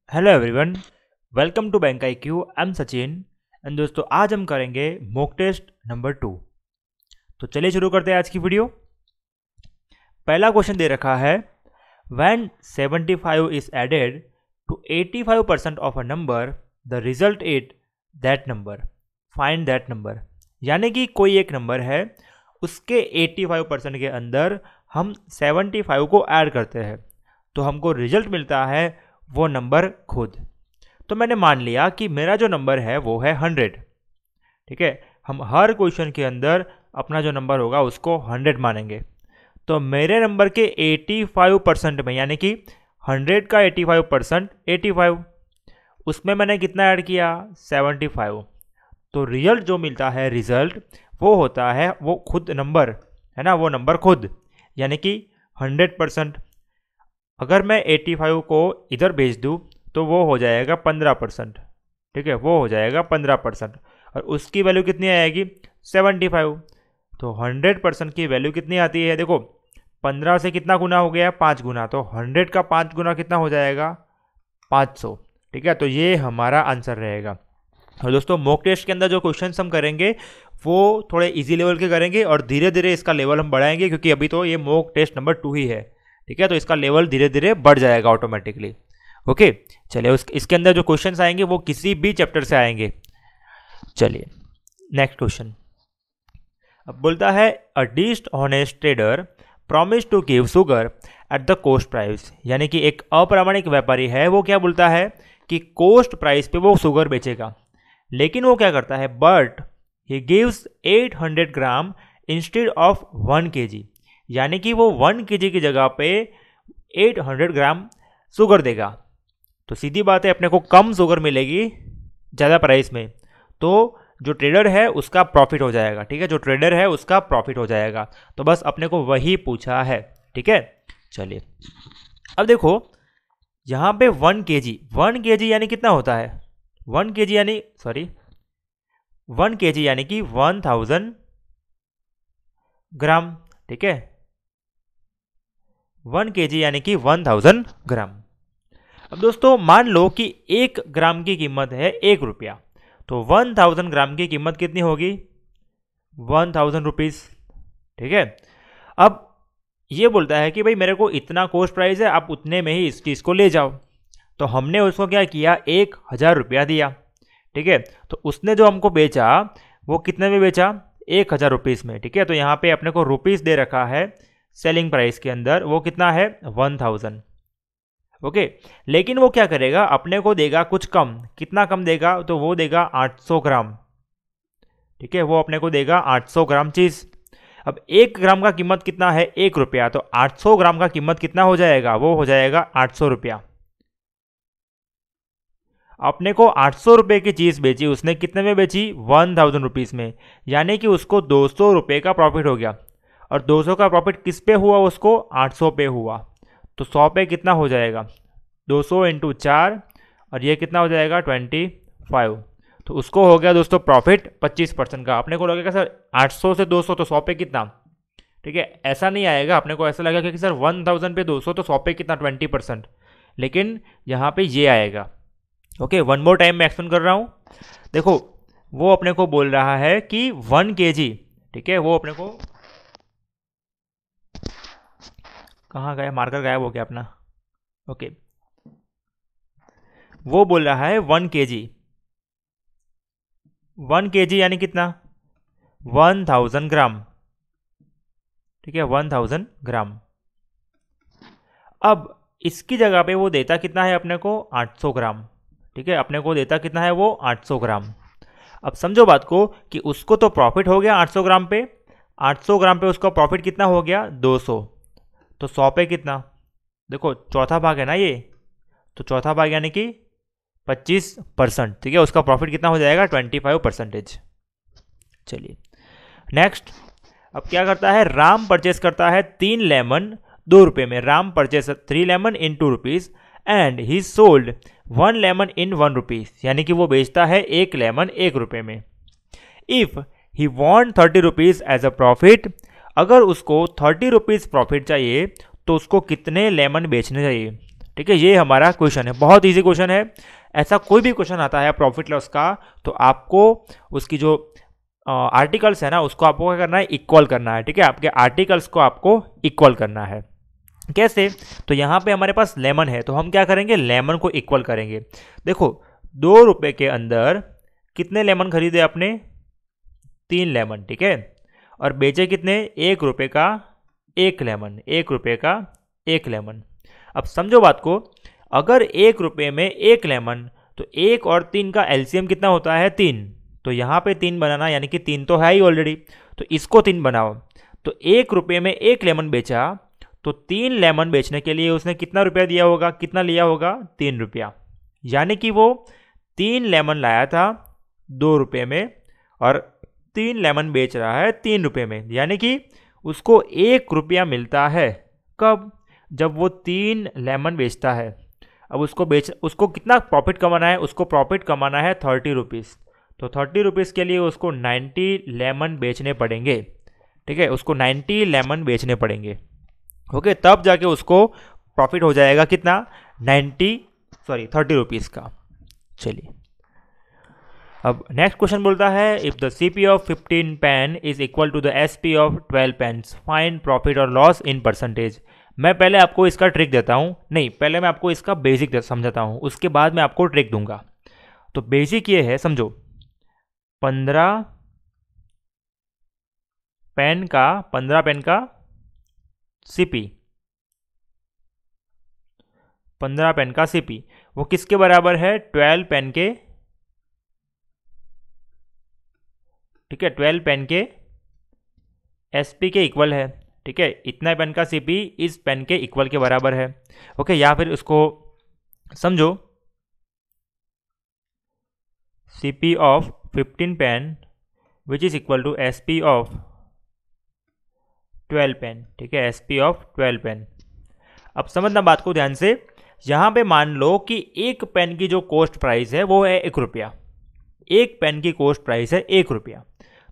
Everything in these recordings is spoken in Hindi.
Hello everyone, welcome to bank I Q. I am Sachin and दोस्तों आज हम करेंगे मॉक टेस्ट नंबर 2। तो चलिए शुरू करते हैं आज की वीडियो। पहला क्वेश्चन दे रखा है, when 75 is added to 85% of a number the result is that number, find that number. यानी कि कोई एक नंबर है, उसके 85% के अंदर हम 75 को ऐड करते हैं तो हमको रिजल्ट मिलता है वो नंबर खुद। तो मैंने मान लिया कि मेरा जो नंबर है वो है 100। ठीक है, हम हर क्वेश्चन के अंदर अपना जो नंबर होगा उसको 100 मानेंगे। तो मेरे नंबर के 85% में, यानी कि 100 का 85% 85, उसमें मैंने कितना ऐड किया 75। तो रिजल्ट जो मिलता है, रिजल्ट वो होता है वो खुद नंबर है ना, वो नंबर खुद, यानी कि 100%। अगर मैं 85 को इधर भेज दूँ तो वो हो जाएगा 15%। ठीक है, वो हो जाएगा 15% और उसकी वैल्यू कितनी आएगी 75। तो 100% की वैल्यू कितनी आती है, देखो 15 से कितना गुना हो गया 5 गुना, तो 100 का 5 गुना कितना हो जाएगा 500। ठीक है, तो ये हमारा आंसर रहेगा। और दोस्तों मॉक टेस्ट के अंदर जो क्वेश्चंस हम करेंगे वो थोड़े इजी लेवल के करेंगे और धीरे धीरे इसका लेवल हम बढ़ाएंगे, क्योंकि अभी तो ये मॉक टेस्ट नंबर 2 ही है। ठीक है, तो इसका लेवल धीरे धीरे बढ़ जाएगा ऑटोमेटिकली। ओके, चलिए इसके अंदर जो क्वेश्चंस आएंगे वो किसी भी चैप्टर से आएंगे। चलिए नेक्स्ट क्वेश्चन। अब बोलता है, a dishonest trader promise to give sugar at the cost price. यानी कि एक अप्रामाणिक व्यापारी है, वो क्या बोलता है कि कोस्ट प्राइस पे वो शुगर बेचेगा, लेकिन वो क्या करता है, but he gives 800 gram instead of 1 kg। यानी कि वो 1 kg की जगह पे 800 ग्राम शुगर देगा। तो सीधी बात है, अपने को कम शुगर मिलेगी ज़्यादा प्राइस में, तो जो ट्रेडर है उसका प्रॉफिट हो जाएगा। ठीक है, जो ट्रेडर है उसका प्रॉफिट हो जाएगा। तो बस अपने को वही पूछा है। ठीक है, चलिए अब देखो यहाँ पे 1 kg यानी कितना होता है, 1 kg यानी 1 kg यानी कि 1000 ग्राम। ठीक है, 1 kg यानी कि 1000 ग्राम। अब दोस्तों मान लो कि 1 ग्राम की कीमत है 1 रुपया, तो 1000 ग्राम की कीमत कितनी होगी 1000 रुपीज़। ठीक है, अब ये बोलता है कि भाई मेरे को इतना कॉस्ट प्राइस है, आप उतने में ही इस चीज़ को ले जाओ। तो हमने उसको क्या किया 1000 रुपया दिया। ठीक है, तो उसने जो हमको बेचा वो कितने में बेचा 1000 रुपीज़ में। ठीक है, तो यहाँ पे अपने को रुपीज़ दे रखा है सेलिंग प्राइस के अंदर, वो कितना है 1000। ओके, लेकिन वो क्या करेगा, अपने को देगा कुछ कम। कितना कम देगा, तो वो देगा 800 ग्राम। ठीक है, वो अपने को देगा 800 ग्राम चीज़। अब 1 ग्राम का कीमत कितना है 1 रुपया, तो 800 ग्राम का कीमत कितना हो जाएगा, वो हो जाएगा 800 रुपया। अपने को 800 रुपये की चीज़ बेची, उसने कितने में बेची 1000 रुपीज़ में, यानी कि उसको 200 रुपये का प्रॉफिट हो गया। और 200 का प्रॉफिट किस पे हुआ, उसको 800 पे हुआ। तो 100 पे कितना हो जाएगा 200 इंटू 4, और ये कितना हो जाएगा 25। तो उसको हो गया दोस्तों प्रॉफिट 25% का। अपने को लगेगा सर 800 से 200 तो 100 पे कितना। ठीक है, ऐसा नहीं आएगा, अपने को ऐसा लगेगा कि सर 1000 पे 200 तो 100 पे कितना 20%, लेकिन यहाँ पे ये आएगा। ओके, वन मोर टाइम मैं एक्सप्लेन कर रहा हूँ। देखो वो अपने को बोल रहा है कि 1 kg, ठीक है, वो अपने को कहाँ गया, मार्कर गायब हो गया अपना। ओके, वो बोल रहा है 1 kg, 1 kg यानी कितना 1000 ग्राम। ठीक है, 1000 ग्राम। अब इसकी जगह पे वो देता कितना है अपने को 800 ग्राम। ठीक है, अपने को देता कितना है वो 800 ग्राम। अब समझो बात को कि उसको तो प्रॉफिट हो गया 800 ग्राम पे, 800 ग्राम पे उसका प्रॉफिट कितना हो गया 200। तो 100 पे कितना, देखो चौथा भाग है ना ये, तो चौथा भाग यानी कि 25%। ठीक है, उसका प्रॉफिट कितना हो जाएगा 25%। चलिए नेक्स्ट। अब क्या करता है, राम परचेस करता है 3 लेमन 2 रुपये में। Ram purchase 3 lemon in 2 rupees and he sold 1 lemon in 1 rupees. यानी कि वो बेचता है 1 लेमन 1 रुपये में। If he want 30 rupees as a profit, अगर उसको 30 रुपीज़ प्रॉफिट चाहिए तो उसको कितने लेमन बेचने चाहिए। ठीक है, ये हमारा क्वेश्चन है, बहुत इजी क्वेश्चन है। ऐसा कोई भी क्वेश्चन आता है प्रॉफिट लॉस का, तो आपको उसकी जो आर्टिकल्स है ना, उसको आपको क्या करना है, इक्वल करना है। ठीक है, आपके आर्टिकल्स को आपको इक्वल करना है। कैसे? तो यहाँ पे हमारे पास लेमन है, तो हम क्या करेंगे, लेमन को इक्वल करेंगे। देखो 2 रुपये के अंदर कितने लेमन खरीदे आपने, 3 लेमन। ठीक है, और बेचे कितने, 1 रुपये का 1 लेमन, 1 रुपये का 1 लेमन। अब समझो बात को, अगर 1 रुपये में 1 लेमन, तो 1 और 3 का एलसीएम कितना होता है, 3। तो यहाँ पे 3 बनाना, यानी कि 3 तो है ही ऑलरेडी, तो इसको 3 बनाओ। तो 1 रुपये में 1 लेमन बेचा, तो 3 लेमन बेचने के लिए उसने कितना रुपया दिया होगा, कितना लिया होगा, 3 रुपया। यानी कि वो 3 लेमन लाया था 2 रुपये में, और 3 लेमन बेच रहा है 3 रुपये में, यानी कि उसको 1 रुपया मिलता है। कब? जब वो 3 लेमन बेचता है। अब उसको कितना प्रॉफिट कमाना है, उसको प्रॉफिट कमाना है 30 रुपीज़। तो 30 रुपीज़ के लिए उसको 90 लेमन बेचने पड़ेंगे। ठीक है, उसको 90 लेमन बेचने पड़ेंगे। ओके, तब जाके उसको प्रॉफिट हो जाएगा कितना, 30 रुपीज़ का। चलिए, अब नेक्स्ट क्वेश्चन बोलता है, if the CP of 15 pen is equal to the SP of 12 pens, find profit और लॉस इन परसेंटेज। मैं पहले आपको इसका ट्रिक देता हूँ, नहीं पहले मैं आपको इसका बेसिक समझाता हूँ, उसके बाद मैं आपको ट्रिक दूंगा। तो बेसिक ये है, समझो 15 पेन का सीपी, 15 पेन का सीपी वो किसके बराबर है, 12 पेन के। ठीक है, 12 पेन के एसपी के इक्वल है। ठीक है, इतना पेन का सीपी इस पेन के इक्वल के बराबर है। ओके, या फिर उसको समझो, CP of 15 pen which is equal to SP of 12 pen. ठीक है, एसपी ऑफ 12 पेन। अब समझना बात को ध्यान से, यहां पे मान लो कि एक पेन की जो कॉस्ट प्राइस है वो है 1 रुपया, एक पेन की कॉस्ट प्राइस है 1 रुपया।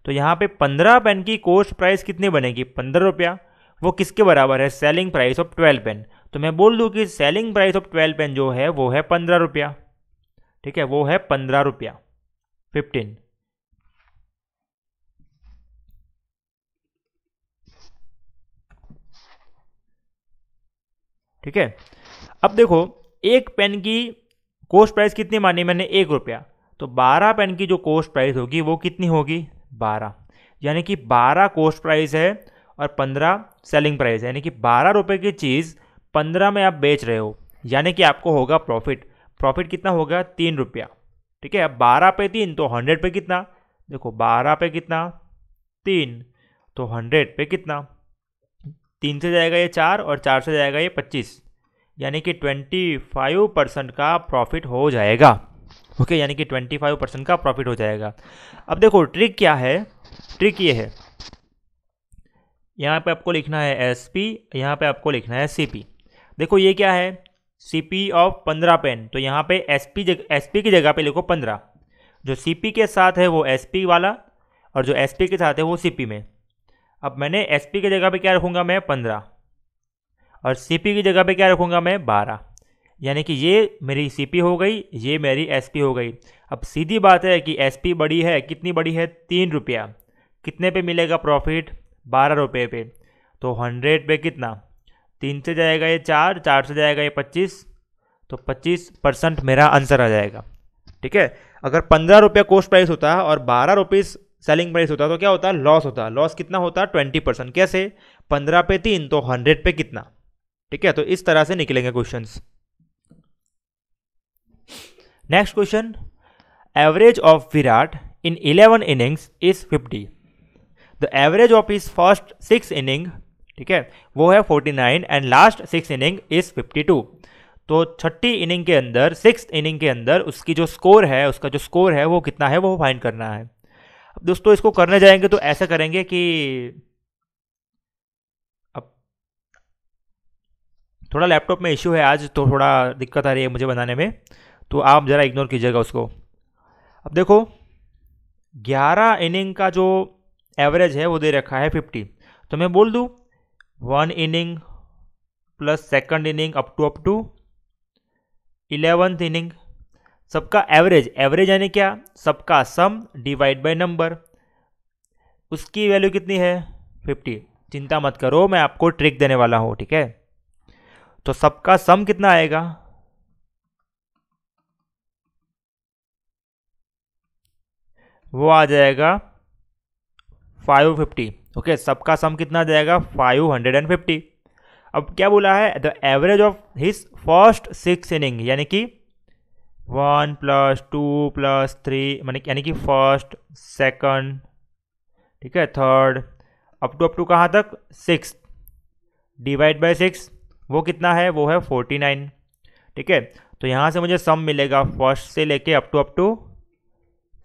तो यहाँ पे 15 पेन की कॉस्ट प्राइस कितनी बनेगी, 15 रुपया। वो किसके बराबर है, सेलिंग प्राइस ऑफ 12 पेन। तो मैं बोल दूं कि सेलिंग प्राइस ऑफ 12 पेन जो है वो है 15 रुपया। ठीक है, वो है 15 रुपया, 15। ठीक है, अब देखो एक पेन की कॉस्ट प्राइस कितनी मानी मैंने, 1 रुपया। तो 12 पेन की जो कॉस्ट प्राइस होगी वो कितनी होगी, 12। यानी कि 12 कॉस्ट प्राइस है और 15 सेलिंग प्राइस है, यानी कि 12 रुपये की चीज़ 15 में आप बेच रहे हो, यानी कि आपको होगा प्रॉफिट। प्रॉफिट कितना होगा, 3 रुपया। ठीक है, अब 12 पे 3 तो 100 पे कितना, देखो 12 पे कितना, 3, तो 100 पे कितना, 3 से जाएगा ये 4 और 4 से जाएगा ये 25, यानी कि 25% का प्रॉफिट हो जाएगा। ओके, यानी कि 25% का प्रॉफिट हो जाएगा। अब देखो ट्रिक क्या है, ट्रिक ये है, यहाँ पे आपको लिखना है एसपी, यहाँ पे आपको लिखना है सीपी। देखो ये क्या है, सीपी ऑफ 15 पेन, तो यहाँ पे एसपी की जगह पे लिखो 15। जो सीपी के साथ है वो एसपी वाला, और जो एसपी के साथ है वो सीपी में। अब मैंने एसपी की जगह पे क्या रखूँगा मैं, 15, और सीपी की जगह पे क्या रखूँगा मैं, 12। यानी कि ये मेरी सीपी हो गई, ये मेरी एसपी हो गई। अब सीधी बात है कि एसपी बड़ी है, कितनी बड़ी है, 3 रुपया। कितने पे मिलेगा प्रॉफिट, 12 रुपये पे। तो 100 पे कितना, 3 से जाएगा ये 4, 4 से जाएगा ये 25, तो 25% मेरा आंसर आ जाएगा। ठीक है, अगर 15 रुपया कॉस्ट प्राइस होता है और 12 रुपीज़ सेलिंग प्राइस होता तो क्या होता, लॉस होता। लॉस कितना होता, 20%। कैसे, 15 पे 3 तो 100 पे कितना। ठीक है, तो इस तरह से निकलेंगे questions. Next question, average of Virat in 11 innings is 50। The average of his first 6 inning, ठीक है, वो है 49 एंड लास्ट 6 इनिंग इज 52। तो छठी इनिंग के अंदर, 6th इनिंग के अंदर उसकी जो स्कोर है, उसका जो स्कोर है वो कितना है, वो फाइंड करना है। अब दोस्तों इसको करने जाएंगे तो ऐसा करेंगे कि अब थोड़ा लैपटॉप में इश्यू है आज, तो थोड़ा दिक्कत आ रही है मुझे बनाने में, तो आप ज़रा इग्नोर कीजिएगा उसको। अब देखो 11 इनिंग का जो एवरेज है वो दे रखा है 50। तो मैं बोल दूँ 1 inning plus second inning up to 11th inning, सबका एवरेज, एवरेज यानी क्या, सबका सम डिवाइड बाय नंबर, उसकी वैल्यू कितनी है 50। चिंता मत करो, मैं आपको ट्रिक देने वाला हूं, ठीक है। तो सबका सम कितना आएगा, वो आ जाएगा 550। ओके, सबका सम कितना आ जाएगा 550। अब क्या बोला है, the average of his first 6 inning, यानी कि 1 + 2 + 3, यानी कि फर्स्ट, सेकंड, ठीक है, थर्ड, अप टू कहाँ तक 6, डिवाइड बाय 6, वो कितना है, वो है 49, ठीक है। तो यहाँ से मुझे सम मिलेगा फर्स्ट से लेके अप टू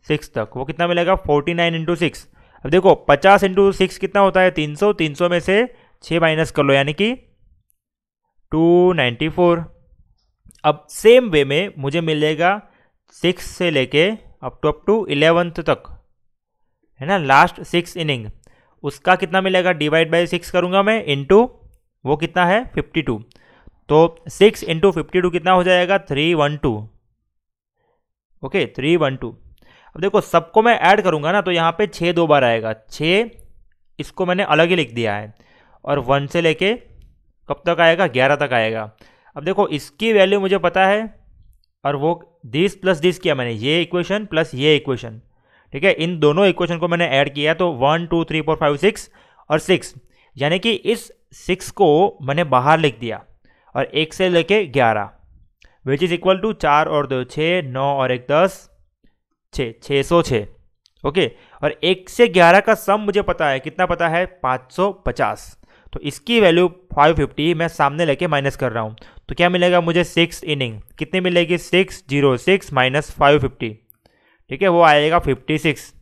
6 तक, वो कितना मिलेगा 49 × 6। अब देखो 50 × 6 कितना होता है 300, 300 में से 6 माइनस कर लो, यानी कि 294। अब सेम वे में मुझे मिलेगा 6 से लेके अप टू 11th तक, है ना, लास्ट 6 इनिंग, उसका कितना मिलेगा, डिवाइड बाय 6 करूंगा मैं, इनटू वो कितना है 52। तो 6 × 52 कितना हो जाएगा 312। ओके 312। अब देखो सबको मैं ऐड करूंगा ना, तो यहाँ पे 6 2 बार आएगा, 6 इसको मैंने अलग ही लिख दिया है, और 1 से लेके कब तक आएगा 11 तक आएगा। अब देखो इसकी वैल्यू मुझे पता है, और वो दिस प्लस दिस किया मैंने, ये इक्वेशन प्लस ये इक्वेशन, ठीक है, इन दोनों इक्वेशन को मैंने ऐड किया, तो 1 2 3 4 5 6 और 6, यानी कि इस 6 को मैंने बाहर लिख दिया, और 1 से लेके 11, विच इज इक्वल टू 4 और 2 6, 9 और 1 10, 606। ओके, और 1 से 11 का सम मुझे पता है, कितना पता है 550। तो इसकी वैल्यू 550 मैं सामने लेके माइनस कर रहा हूं, तो क्या मिलेगा मुझे 6 इनिंग कितनी मिलेगी 606 माइनस 550, ठीक है, वो आएगा 56।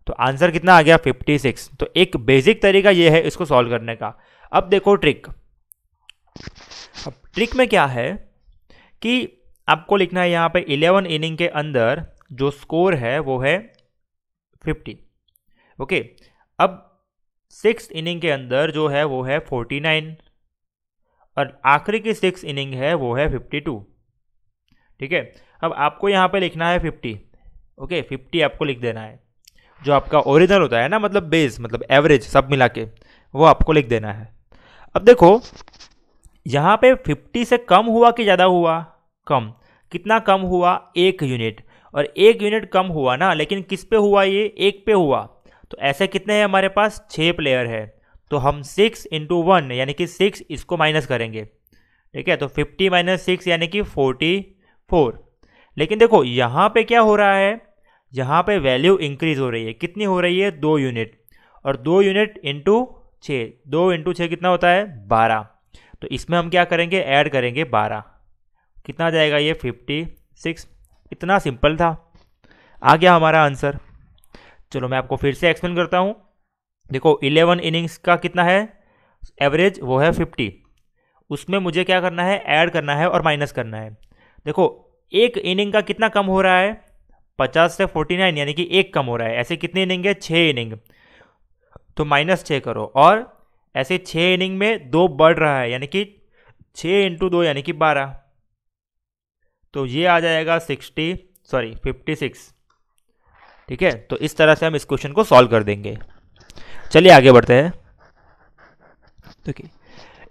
तो आंसर कितना आ गया 56। तो एक बेसिक तरीका ये है इसको सॉल्व करने का। अब देखो ट्रिक, अब ट्रिक में क्या है कि आपको लिखना है यहाँ पे 11 इनिंग के अंदर जो स्कोर है वो है 50। ओके, अब 6 इनिंग के अंदर जो है वो है 49, और आखिरी की 6 इनिंग है वो है 52, ठीक है। अब आपको यहाँ पे लिखना है 50। ओके 50 आपको लिख देना है, जो आपका ओरिजिनल होता है ना, मतलब बेस, मतलब एवरेज सब मिला के, वो आपको लिख देना है। अब देखो यहाँ पे 50 से कम हुआ कि ज़्यादा हुआ, कम, कितना कम हुआ 1 यूनिट, और 1 यूनिट कम हुआ ना, लेकिन किस पे हुआ, ये 1 पे हुआ। तो ऐसे कितने हैं हमारे पास 6 प्लेयर है, तो हम 6 × 1 यानी कि 6 इसको माइनस करेंगे, ठीक है। तो 50 - 6 यानी कि 44। लेकिन देखो यहाँ पे क्या हो रहा है, यहाँ पे वैल्यू इंक्रीज हो रही है, कितनी हो रही है 2 यूनिट, और 2 यूनिट इंटू 6, 2 × 6 कितना होता है 12। तो इसमें हम क्या करेंगे, ऐड करेंगे 12, कितना जाएगा ये 56। इतना सिंपल था, आ गया हमारा आंसर। चलो मैं आपको फिर से एक्सप्लेन करता हूँ। देखो 11 इनिंग्स का कितना है एवरेज, वो है 50, उसमें मुझे क्या करना है, ऐड करना है और माइनस करना है। देखो एक इनिंग का कितना कम हो रहा है 50 से 49, यानी कि 1 कम हो रहा है। ऐसे कितने इनिंग है 6 इनिंग, तो -6 करो, और ऐसे 6 इनिंग में 2 बढ़ रहा है, यानी कि 6 × 2 यानी कि 12, तो ये आ जाएगा 56, ठीक है। तो इस तरह से हम इस क्वेश्चन को सॉल्व कर देंगे। चलिए आगे बढ़ते हैं। देखिए,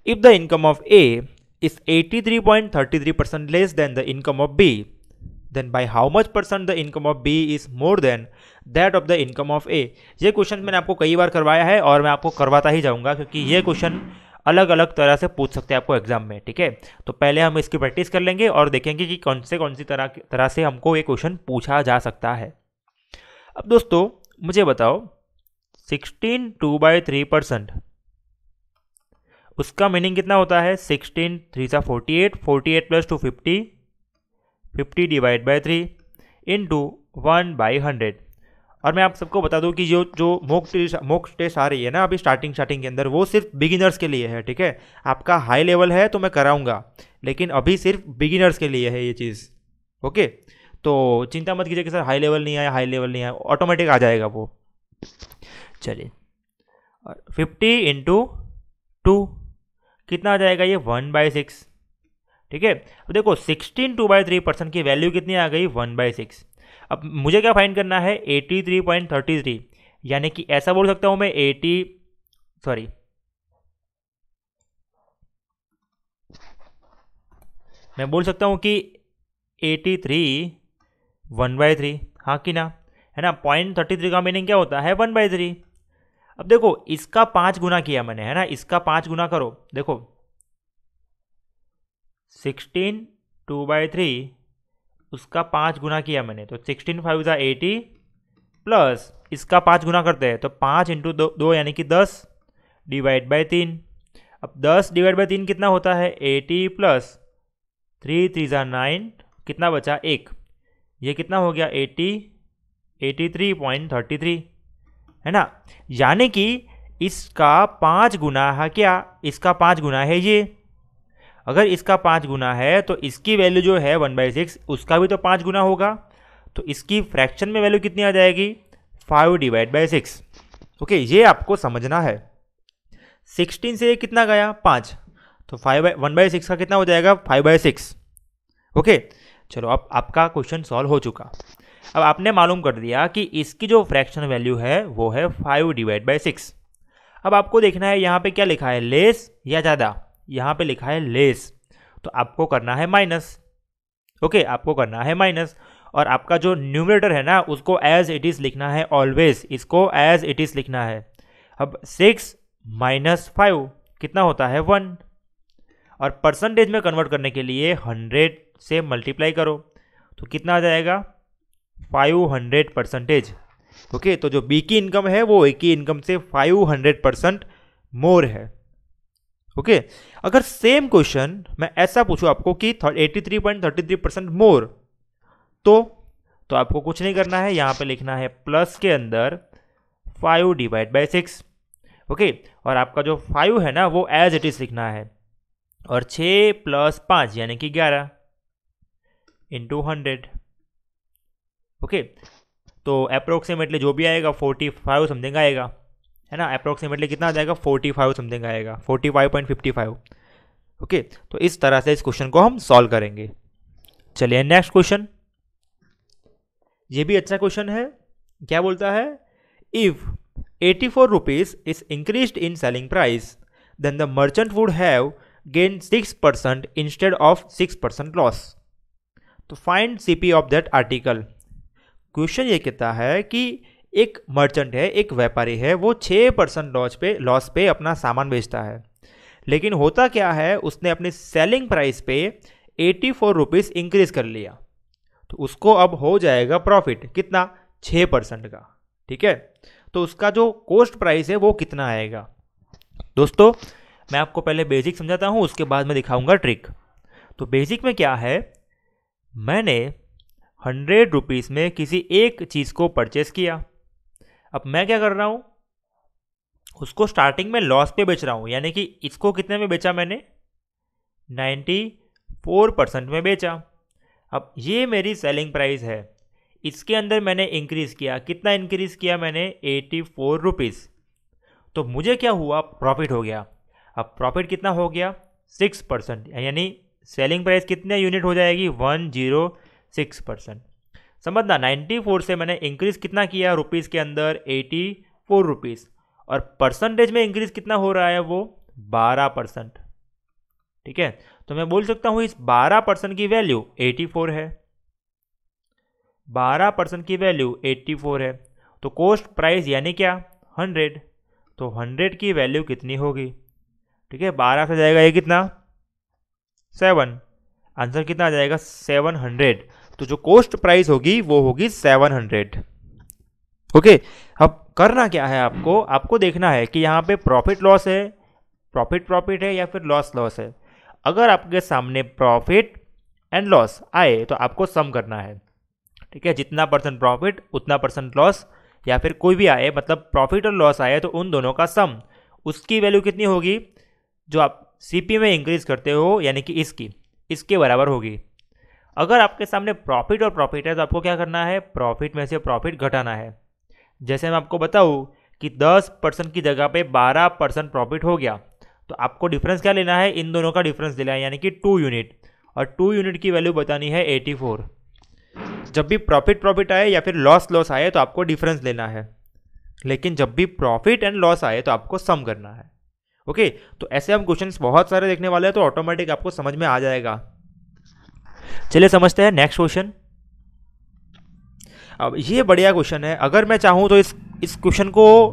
if the income of A is 83.33% less than the income of B, then by how much % the income of B is more than that of the income of A। ये क्वेश्चन मैंने आपको कई बार करवाया है, और मैं आपको करवाता ही जाऊंगा, क्योंकि ये क्वेश्चन अलग अलग तरह से पूछ सकते हैं आपको एग्जाम में, ठीक है। तो पहले हम इसकी प्रैक्टिस कर लेंगे और देखेंगे कि कौन सी तरह से हमको ये क्वेश्चन पूछा जा सकता है। अब दोस्तों मुझे बताओ 16 2/3%, उसका मीनिंग कितना होता है, 16 3 × 48, 48 + 2 50, 50 डिवाइड बाय 3 इंटू 1/100। और मैं आप सबको बता दूं कि जो मॉक टेस्ट आ रही है ना अभी स्टार्टिंग के अंदर, वो सिर्फ बिगिनर्स के लिए है, ठीक है। आपका हाई लेवल है तो मैं कराऊंगा, लेकिन अभी सिर्फ बिगिनर्स के लिए है ये चीज़। ओके, तो चिंता मत कीजिए कि सर हाई लेवल नहीं आया, ऑटोमेटिक आ जाएगा वो। चलिए, 50 × 2 कितना आ जाएगा ये 1/6, ठीक है। अब देखो 16 2/3% की वैल्यू कितनी आ गई 1/6। अब मुझे क्या फाइंड करना है 83.33, यानी कि ऐसा बोल सकता हूं मैं मैं बोल सकता हूं कि 83 1/3, हाँ कि ना, है ना। 0.33 का मीनिंग क्या होता है 1/3। अब देखो इसका 5 गुना किया मैंने, है ना, इसका 5 गुना करो, देखो 16 2/3 उसका 5 गुना किया मैंने, तो 16 5 ज़ा 80 प्लस इसका 5 गुना करते हैं तो 5 इंटू दो यानी कि 10 डिवाइड बाई 3। अब 10 डिवाइड बाई 3 कितना होता है 80 प्लस 3 3 ज़ा 9, कितना बचा 1, ये कितना हो गया 83.33, है ना। यानी कि इसका 5 गुना है क्या, इसका 5 गुना है ये। अगर इसका 5 गुना है तो इसकी वैल्यू जो है 1/6 उसका भी तो 5 गुना होगा, तो इसकी फ्रैक्शन में वैल्यू कितनी आ जाएगी 5 डिवाइड बाई 6। ओके, ये आपको समझना है। 16 से कितना गया 5, तो 1/6 का कितना हो जाएगा 5/6। ओके, चलो अब आपका क्वेश्चन सॉल्व हो चुका। अब आपने मालूम कर दिया कि इसकी जो फ्रैक्शन वैल्यू है वो है 5 डिवाइड बाई 6। अब आपको देखना है यहाँ पे क्या लिखा है, लेस या ज़्यादा। यहाँ पे लिखा है लेस, तो आपको करना है माइनस। ओके, आपको करना है माइनस, और आपका जो न्यूमरेटर है ना उसको एज इट इज़ लिखना है ऑलवेज, इसको एज इट इज़ लिखना है। अब 6 माइनस 5 कितना होता है 1, और परसेंटेज में कन्वर्ट करने के लिए 100 से मल्टीप्लाई करो तो कितना आ जाएगा 500%। ओके, तो जो बी की इनकम है वो ए की इनकम से 500% मोर है। ओके, अगर सेम क्वेश्चन मैं ऐसा पूछूं आपको कि 83.33% मोर, तो आपको कुछ नहीं करना है, यहां पे लिखना है प्लस के अंदर 5 डिवाइड बाई 6। ओके, और आपका जो 5 है ना वो एज इट इज लिखना है, और 6 प्लस 5 यानी कि 11 इंटू 100। ओके, तो अप्रोक्सीमेटली जो भी आएगा 45 समथिंग आएगा, है ना। अप्रोक्सीमेटली कितना आ जाएगा 45 समथिंग आएगा, 45.55। ओके, तो इस तरह से इस क्वेश्चन को हम सॉल्व करेंगे। चलिए नेक्स्ट क्वेश्चन, ये भी अच्छा क्वेश्चन है। क्या बोलता है, if 84 rupees is increased in selling price then the merchant would have gain 6% instead of 6% loss. तो find CP of that article. Question ये कहता है कि एक मर्चेंट है, एक व्यापारी है, वो 6% लॉस पे अपना सामान बेचता है, लेकिन होता क्या है उसने अपनी सेलिंग प्राइस पे 84 रुपीज़ इंक्रीज कर लिया, तो उसको अब हो जाएगा प्रॉफिट कितना 6% का। ठीक है, तो उसका जो कॉस्ट प्राइस है वो कितना आएगा। दोस्तों मैं आपको पहले बेसिक समझाता हूँ, उसके बाद मैं दिखाऊंगा ट्रिक। तो बेसिक में क्या है, मैंने 100 रुपीज़ में किसी एक चीज़ को परचेस किया। अब मैं क्या कर रहा हूँ, उसको स्टार्टिंग में लॉस पे बेच रहा हूँ, यानी कि इसको कितने में बेचा मैंने 94% में बेचा। अब ये मेरी सेलिंग प्राइस है, इसके अंदर मैंने इंक्रीज़ किया, कितना इंक्रीज़ किया मैंने 84 रुपीज़, तो मुझे क्या हुआ प्रॉफिट हो गया। अब प्रॉफिट कितना हो गया 6%, यानी सेलिंग प्राइस कितने यूनिट हो जाएगी 106%। समझना 94 से मैंने इंक्रीज कितना किया रुपीज़ के अंदर 84 रुपीज़, और परसेंटेज में इंक्रीज कितना हो रहा है वो 12%। ठीक है, तो मैं बोल सकता हूं इस 12% की वैल्यू 84 है, 12% की वैल्यू 84 है, तो कॉस्ट प्राइस यानी क्या 100, तो 100 की वैल्यू कितनी होगी। ठीक है, 12 से जाएगा ये कितना 7, आंसर कितना आ जाएगा 700, तो जो कॉस्ट प्राइस होगी वो होगी 700। ओके, अब करना क्या है, आपको देखना है कि यहाँ पे प्रॉफिट लॉस है, प्रॉफिट है या फिर लॉस है। अगर आपके सामने प्रॉफिट एंड लॉस आए तो आपको सम करना है। ठीक है, जितना परसेंट प्रॉफिट उतना परसेंट लॉस, या फिर कोई भी आए मतलब प्रॉफिट और लॉस आए तो उन दोनों का सम, उसकी वैल्यू कितनी होगी जो आप सीपी में इंक्रीज करते हो, यानी कि इसके बराबर होगी। अगर आपके सामने प्रॉफिट और प्रॉफिट है तो आपको क्या करना है, प्रॉफिट में से प्रॉफिट घटाना है। जैसे मैं आपको बताऊं कि 10% की जगह पे 12% प्रॉफिट हो गया, तो आपको डिफरेंस क्या लेना है, इन दोनों का डिफरेंस लेना है, यानी कि 2 यूनिट। और 2 यूनिट की वैल्यू बतानी है 84। जब भी प्रॉफिट आए या फिर लॉस आए तो आपको डिफरेंस लेना है, लेकिन जब भी प्रॉफिट एंड लॉस आए तो आपको सम करना है। ओके, तो ऐसे हम क्वेश्चंस बहुत सारे देखने वाले हैं, तो ऑटोमेटिक आपको समझ में आ जाएगा। चलिए समझते हैं नेक्स्ट क्वेश्चन। अब ये बढ़िया क्वेश्चन है, अगर मैं चाहूँ तो इस क्वेश्चन को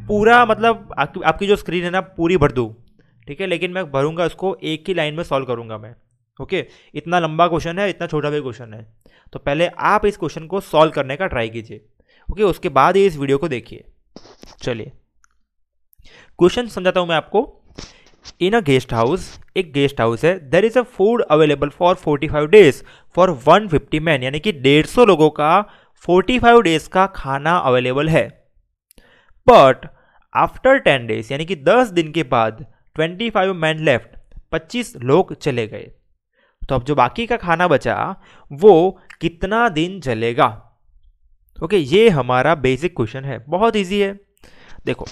पूरा मतलब आपकी जो स्क्रीन है ना पूरी भर दूँ, ठीक है, लेकिन मैं भरूंगा उसको एक ही लाइन में सॉल्व करूंगा मैं। ओके, इतना लंबा क्वेश्चन है, इतना छोटा भी क्वेश्चन है, तो पहले आप इस क्वेश्चन को सॉल्व करने का ट्राई कीजिए। ओके, उसके बाद ही इस वीडियो को देखिए। चलिए क्वेश्चन समझाता हूं मैं आपको। इन अ गेस्ट हाउस, एक गेस्ट हाउस है, there is a food available for 45 days for 150 man, यानी कि 150 लोगों का 45 डेज का खाना अवेलेबल है। बट आफ्टर 10 डेज, यानी कि 10 दिन के बाद 25 मैन लेफ्ट, 25 लोग चले गए, तो अब जो बाकी का खाना बचा वो कितना दिन चलेगा। ओके, ये हमारा बेसिक क्वेश्चन है, बहुत इजी है। देखो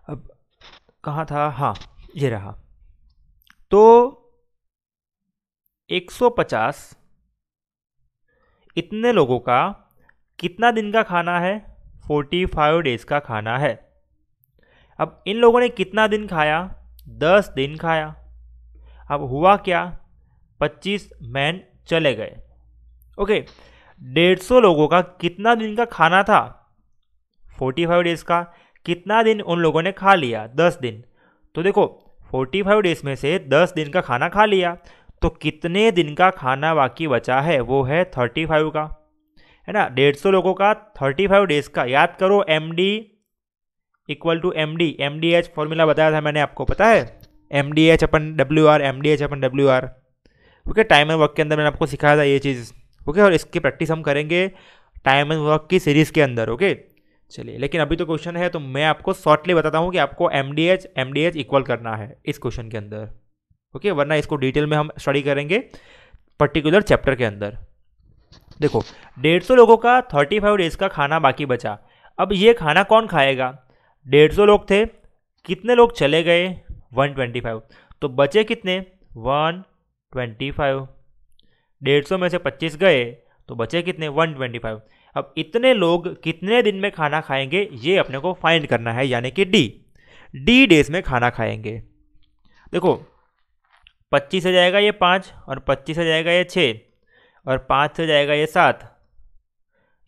अब कहाँ था, हाँ ये रहा। तो 150 इतने लोगों का कितना दिन का खाना है, 45 डेज का खाना है। अब इन लोगों ने कितना दिन खाया, 10 दिन खाया। अब हुआ क्या, 25 मैन चले गए। ओके, 150 लोगों का कितना दिन का खाना था, 45 डेज का, कितना दिन उन लोगों ने खा लिया, 10 दिन। तो देखो 45 डेज में से 10 दिन का खाना खा लिया, तो कितने दिन का खाना बाकी बचा है, वो है 35 का, है ना। 150 लोगों का 35 डेज का, याद करो MD equal to MDH formula बताया था मैंने आपको, पता है, MDH/WR। Okay, time and work के अंदर मैंने आपको सिखाया था ये चीज़। ओके, और इसकी प्रैक्टिस हम करेंगे टाइम एंड वर्क की सीरीज के अंदर। ओके, चलिए, लेकिन अभी तो क्वेश्चन है तो मैं आपको शॉर्टली बताता हूँ कि आपको MDH इक्वल करना है इस क्वेश्चन के अंदर। ओके, वरना इसको डिटेल में हम स्टडी करेंगे पर्टिकुलर चैप्टर के अंदर। देखो 150 लोगों का 35 डेज का खाना बाकी बचा। अब ये खाना कौन खाएगा, 150 लोग थे, कितने लोग चले गए, 125, तो बचे कितने, 125। 150 में से 25 गए तो बचे कितने, 125। अब इतने लोग कितने दिन में खाना खाएंगे ये अपने को फाइंड करना है, यानी कि डी डेज में खाना खाएंगे। देखो 25 से जाएगा ये 5, और 25 से जाएगा ये 6, और 5 से जाएगा ये 7,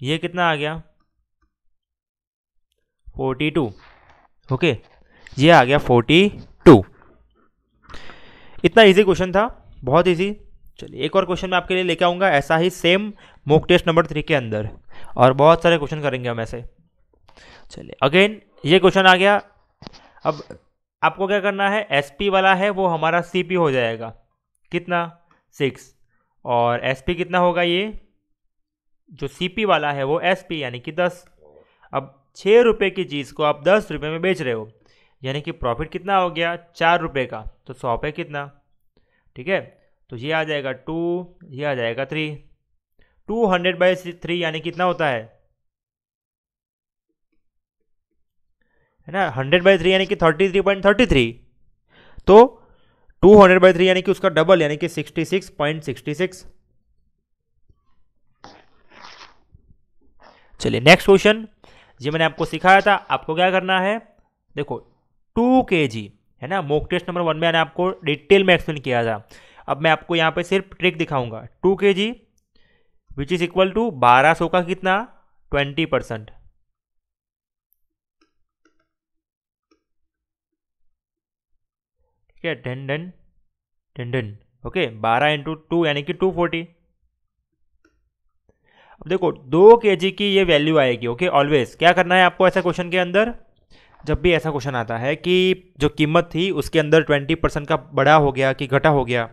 ये कितना आ गया, 42। ओके, ये आ गया 42। इतना इजी क्वेश्चन था, बहुत इजी। चलिए एक और क्वेश्चन मैं आपके लिए लेके आऊँगा, ऐसा ही सेम मॉक टेस्ट नंबर 3 के अंदर, और बहुत सारे क्वेश्चन करेंगे हम ऐसे। चलिए अगेन ये क्वेश्चन आ गया। अब आपको क्या करना है, SP वाला है वो हमारा CP हो जाएगा, कितना, 6, और SP कितना होगा, ये जो CP वाला है वो SP, यानी कि 10। अब 6 रुपये की चीज़ को आप 10 रुपये में बेच रहे हो, यानी कि प्रॉफिट कितना हो गया, 4 रुपये का, तो 100 पे कितना, ठीक है, तो ये आ जाएगा 2, ये आ जाएगा 3, 200/3 यानी कितना होता है ना, 100/3 यानी कि 33.33, तो 200/3 यानी कि उसका डबल, यानी कि 66.66। चलिए नेक्स्ट क्वेश्चन, ये मैंने आपको सिखाया था, आपको क्या करना है, देखो 2 kg है ना, मॉक टेस्ट नंबर 1 में मैंने आपको डिटेल में एक्सप्लेन किया था। अब मैं आपको यहाँ पे सिर्फ ट्रिक दिखाऊंगा, 2 kg which is equal to 1200 का कितना, 20%, ठीक है, डन। ओके, 12 इंटू 2 यानी कि 240। अब देखो 2 kg की ये वैल्यू आएगी। ओके, ऑलवेज क्या करना है आपको ऐसा क्वेश्चन के अंदर, जब भी ऐसा क्वेश्चन आता है कि जो कीमत थी उसके अंदर 20% का बढ़ा हो गया कि घटा हो गया,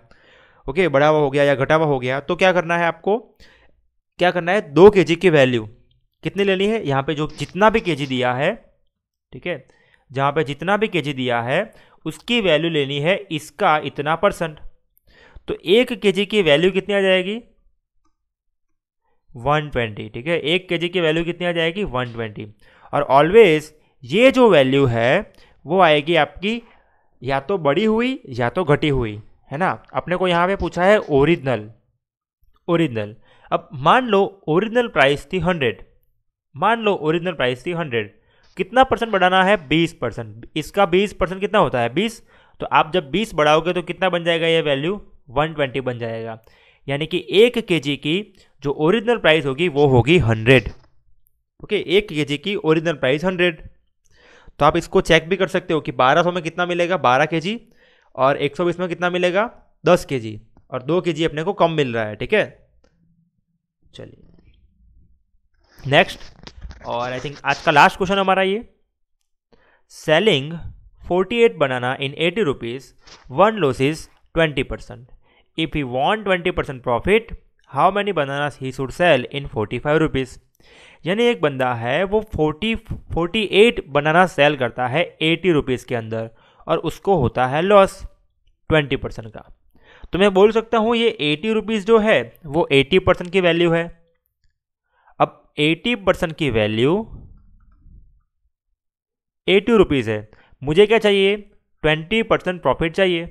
ओके, बढ़ा हुआ हो गया या घटा हुआ हो गया, तो क्या करना है आपको, क्या करना है, 2 kg की वैल्यू कितनी लेनी है, यहाँ पे जो जितना भी kg दिया है, ठीक है, जहाँ पे जितना भी kg दिया है उसकी वैल्यू लेनी है इसका इतना %। तो 1 kg की वैल्यू कितनी आ जाएगी, 120, ठीक है, 1 kg की वैल्यू कितनी आ जाएगी, 120। और ऑलवेज ये जो वैल्यू है वो आएगी आपकी या तो बढ़ी हुई या तो घटी हुई, है ना। अपने को यहाँ पे पूछा है ओरिजिनल। ओरिजिनल, अब मान लो ओरिजिनल प्राइस थी 100, मान लो ओरिजिनल प्राइस थी 100, कितना परसेंट बढ़ाना है? 20%। इसका 20% कितना होता है? 20। तो आप जब 20 बढ़ाओगे तो कितना बन जाएगा? ये वैल्यू 120 बन जाएगा। यानी कि 1 kg की जो ओरिजिनल प्राइस होगी वो होगी 100। ओके, 1 kg की ओरिजिनल प्राइस 100। तो आप इसको चेक भी कर सकते हो कि 1200 में कितना मिलेगा? 12 kg, और 120 में कितना मिलेगा? 10 kg, और 2 kg अपने को कम मिल रहा है। ठीक है, चलिए नेक्स्ट, और आई थिंक आज का लास्ट क्वेश्चन हमारा ये। Selling 48 banana in 80 rupees, one loss is 20%। If he want 20% profit, how many bananas he should sell in 45 rupees. यानी एक बंदा है वो 48 बनाना सेल करता है 80 रुपीज़ के अंदर, और उसको होता है लॉस 20% का। तो मैं बोल सकता हूँ ये 80 रुपीज़ जो है वो 80% की वैल्यू है। अब 80% की वैल्यू 80 रुपीज़ है, मुझे क्या चाहिए? 20% प्रॉफिट चाहिए।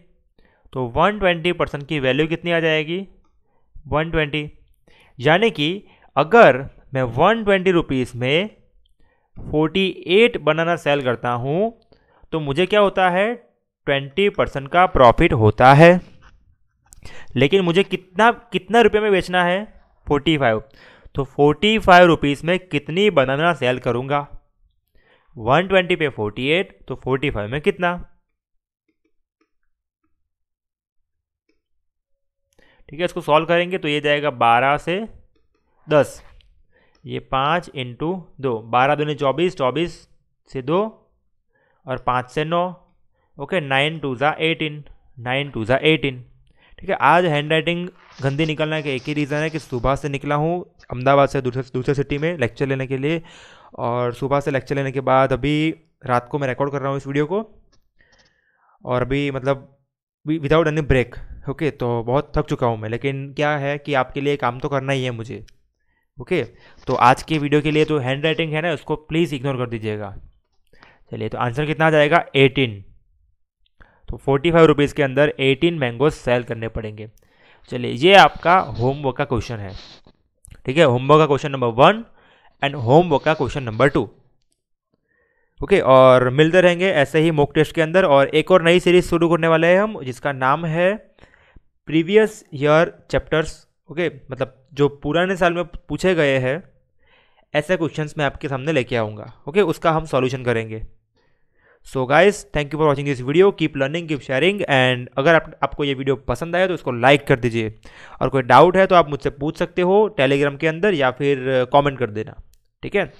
तो 120% की वैल्यू कितनी आ जाएगी? 120। यानी कि अगर मैं 120 रुपीज़ में 48 बनाना सेल करता हूँ तो मुझे क्या होता है? 20% का प्रॉफिट होता है। लेकिन मुझे कितना रुपये में बेचना है? 45। तो 45 रुपीज़ में कितनी बनाना सेल करूँगा? 120 पे 48, तो 45 में कितना? ठीक है, इसको सॉल्व करेंगे तो ये जाएगा 12 से 10, ये 5 इंटू 2, 12 दूनी 24, 24 से 2 और 5 से 9। ओके, 9 2 ज़ा 18, 9 2 ज़ा 18। ठीक है, आज हैंड राइटिंग गंदी निकलने का एक ही रीज़न है कि सुबह से निकला हूँ अहमदाबाद से दूसरे सिटी में लेक्चर लेने के लिए, और सुबह से लेक्चर लेने के बाद अभी रात को मैं रिकॉर्ड कर रहा हूँ इस वीडियो को, और अभी मतलब विदाउट एनी ब्रेक। ओके, तो बहुत थक चुका हूँ मैं, लेकिन क्या है कि आपके लिए काम तो करना ही है मुझे। ओके, तो आज के वीडियो के लिए तो हैंड राइटिंग है ना, उसको प्लीज़ इग्नोर कर दीजिएगा। चलिए, तो आंसर कितना आ जाएगा? 18। तो 45 रुपीज़ के अंदर 18 मैंगोज सेल करने पड़ेंगे। चलिए, ये आपका होमवर्क का क्वेश्चन है। ठीक है, होमवर्क का क्वेश्चन नंबर 1 एंड होमवर्क का क्वेश्चन नंबर 2। ओके, और मिलते रहेंगे ऐसे ही मॉक टेस्ट के अंदर, और एक और नई सीरीज शुरू करने वाले हैं हम, जिसका नाम है प्रीवियस ईयर चैप्टर्स। ओके, मतलब जो पुराने साल में पूछे गए हैं ऐसे क्वेश्चंस मैं आपके सामने लेके आऊँगा। ओके, उसका हम सॉल्यूशन करेंगे। So guys, thank you for watching this video, keep learning, keep sharing, and अगर आपको ये वीडियो पसंद आया तो इसको लाइक कर दीजिए, और कोई डाउट है तो आप मुझसे पूछ सकते हो टेलीग्राम के अंदर या फिर कमेंट कर देना। ठीक है।